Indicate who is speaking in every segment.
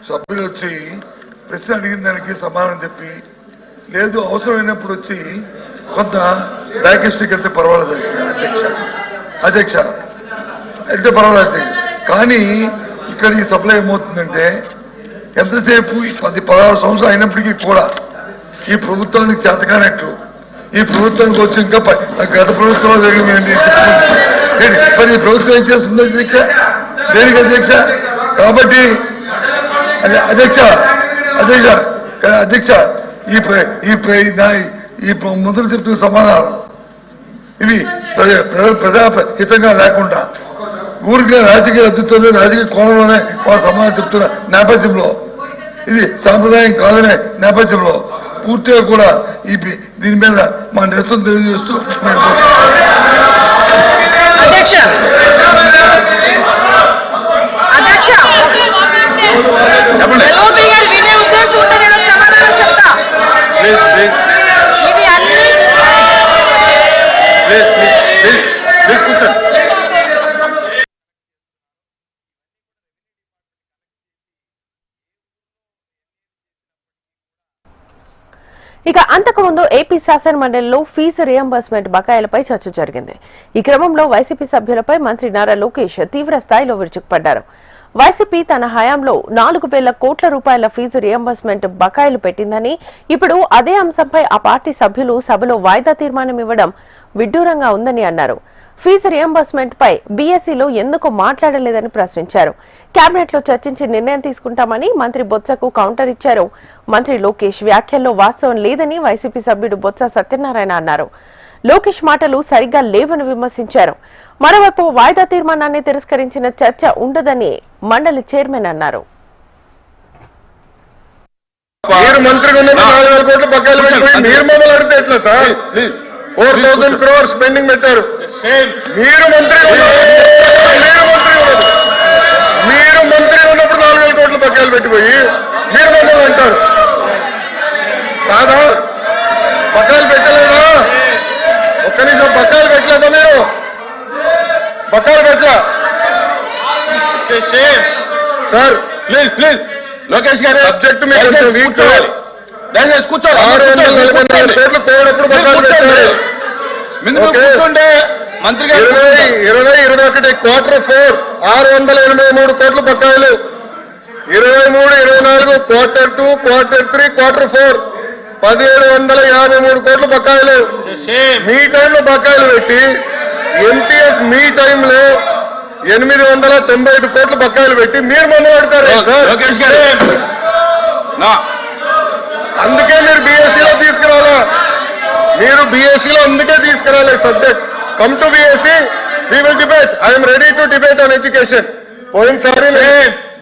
Speaker 1: సభ్యులు వచ్చి ప్రశ్న అడిగిన దానికి సమాధానం చెప్పి లేదు అవసరమైనప్పుడు వచ్చి కొంత బ్యాకిస్ట్కి వెళ్తే పర్వాలేదు అధ్యక్ష వెళ్తే పర్వాలేదు. కానీ ఇక్కడ ఈ సభలో ఏమవుతుందంటే ఎంతసేపు 10-16 సంవత్సరాలు అయినప్పటికీ కూడా ఈ ప్రభుత్వానికి చేతకానట్లు ఈ ప్రభుత్వానికి వచ్చి ఇంకా గత ప్రభుత్వంలో జరిగింది మరి ఈ ప్రభుత్వం ఏం చేస్తుంది అధ్యక్ష? దేనికి అధ్యక్ష? కాబట్టి అధ్యక్ష ఈ మొదలు చెప్తున్న సమాధానం ఇవి ప్రజాహితంగా లేకుండా ఊరికి రాజకీయ అద్భుతంలో రాజకీయ కోణంలోనే వాళ్ళ సమాధానం చెప్తున్న నేపథ్యంలో ఇది సాంప్రదాయం కాదనే నేపథ్యంలో పూర్తిగా కూడా దీని మీద మా నిరసన తెలియజేస్తూ
Speaker 2: ఇక అంతకుముందు ఏపీ శాసన మండలిలో ఫీజు రియంబర్స్మెంట్ బకాయిలపై చర్చ జరిగింది. ఈ క్రమంలో వైసీపీ సభ్యులపై మంత్రి నారా లోకేష్ తీవ్ర స్థాయిలో విరుచుకుపడ్డారు. వైసీపీ తన హయాంలో 4,000 కోట్ల రూపాయల ఫీజు రియంబర్స్మెంట్ బకాయిలు పెట్టిందని, ఇప్పుడు అదే అంశంపై ఆ పార్టీ సభ్యులు సభలో వాయిదా తీర్మానం ఇవ్వడం విడ్డూరంగా ఉందని అన్నారు. ఫీజు రియంబర్స్మెంట్ పై బీఎస్సీలో ఎందుకు మాట్లాడలేదని ప్రశ్నించారు. కేబినెట్ లో చర్చించి నిర్ణయం తీసుకుంటామని మంత్రి బొత్సకు కౌంటర్ ఇచ్చారు. మంత్రి లోకేష్ వ్యాఖ్యల్లో వాస్తవం లేదని వైసీపీ సభ్యుడు బొత్స సత్యనారాయణ అన్నారు. లోకేష్ మాటలు సరిగ్గా లేవని విమర్శించారు. మరోవైపు వాయిదా తీర్మానాన్ని తిరస్కరించిన చర్చ ఉండదని మండలి చైర్మన్ అన్నారు.
Speaker 3: మీరు మంత్రి ఉన్నప్పుడు 4,000 కోట్ల బకాయిలు పెట్టిపోయి మీరు మమ్మల్ని అంటారు కాదా? బకాయిలు పెట్టలేదా? ఒక్క నిమిషం, బకాయిలు పెట్టలేదా? మీరు బకాయిలు పెట్టలా సార్? ప్లీజ్ ప్లీజ్ లోకేష్ గారు సబ్జెక్ట్ మీరు కూర్చోవాలి. దయచేసి కూర్చోవాలి. 644 కోట్లు కోడప్పుడు బకాయిలు పెట్టారు. మంత్రి గారు 2021 Q4 683 కోట్ల బకాయిలు, 23-24 Q2 Q3 Q4 1753 కోట్ల బకాయిలు. మీ టైంలో బకాయిలు పెట్టి ఎంటీఎస్ మీ టైంలో 895 కోట్ల బకాయిలు పెట్టి మీరు మొదలుపెడతారు. అందుకే మీరు బీఎస్సీలో తీసుకురాలా, మీరు బీఎస్సీలో అందుకే తీసుకురాలే subject. Come to BSc, we will debate. I am ready to debate on education. పోయినసారి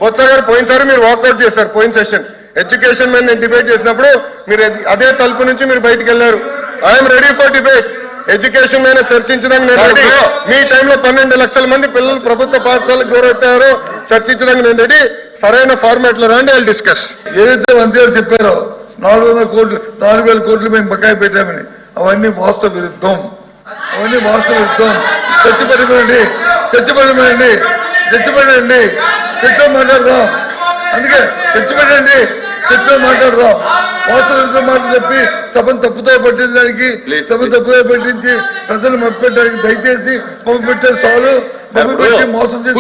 Speaker 3: బొత్స గారు పోయినసారి మీరు వాకౌట్ చేశారు. పోయిన సెషన్ ఎడ్యుకేషన్ మీద నేను డిబేట్ చేసినప్పుడు మీరు అదే తలుపు నుంచి మీరు బయటకు వెళ్ళారు. I'm ready for debate. Education మీద చర్చించడానికి నేను రెడీ. మీ టైంలో 12 లక్షల మంది పిల్లలు ప్రభుత్వ పాఠశాలకు దూరొట్టారో చర్చించడానికి నేను రెడీ. సరైన ఫార్మాట్ లో రండి, ఐల్ డిస్కస్.
Speaker 1: ఏదైతే మంత్రి గారు చెప్పారో 400 కోట్లు 4,000 కోట్లు మేము బకాయి పెట్టామని అవన్నీ వాస్తవ విరుద్ధం. చర్చ మాట్లాడదాం. అందుకే చర్చలో మాట్లాడదాం. వాస్తవ మాటలు చెప్పి సభను తప్పుతో పట్టించడానికి, పట్టించి ప్రజలు మభ్యపెట్టడానికి దయచేసి మభ్యపెట్టారు చాలు. మభ్యపెట్టి మోసం చేసి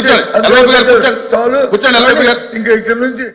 Speaker 1: చాలు. ఇంకా ఇక్కడ నుంచి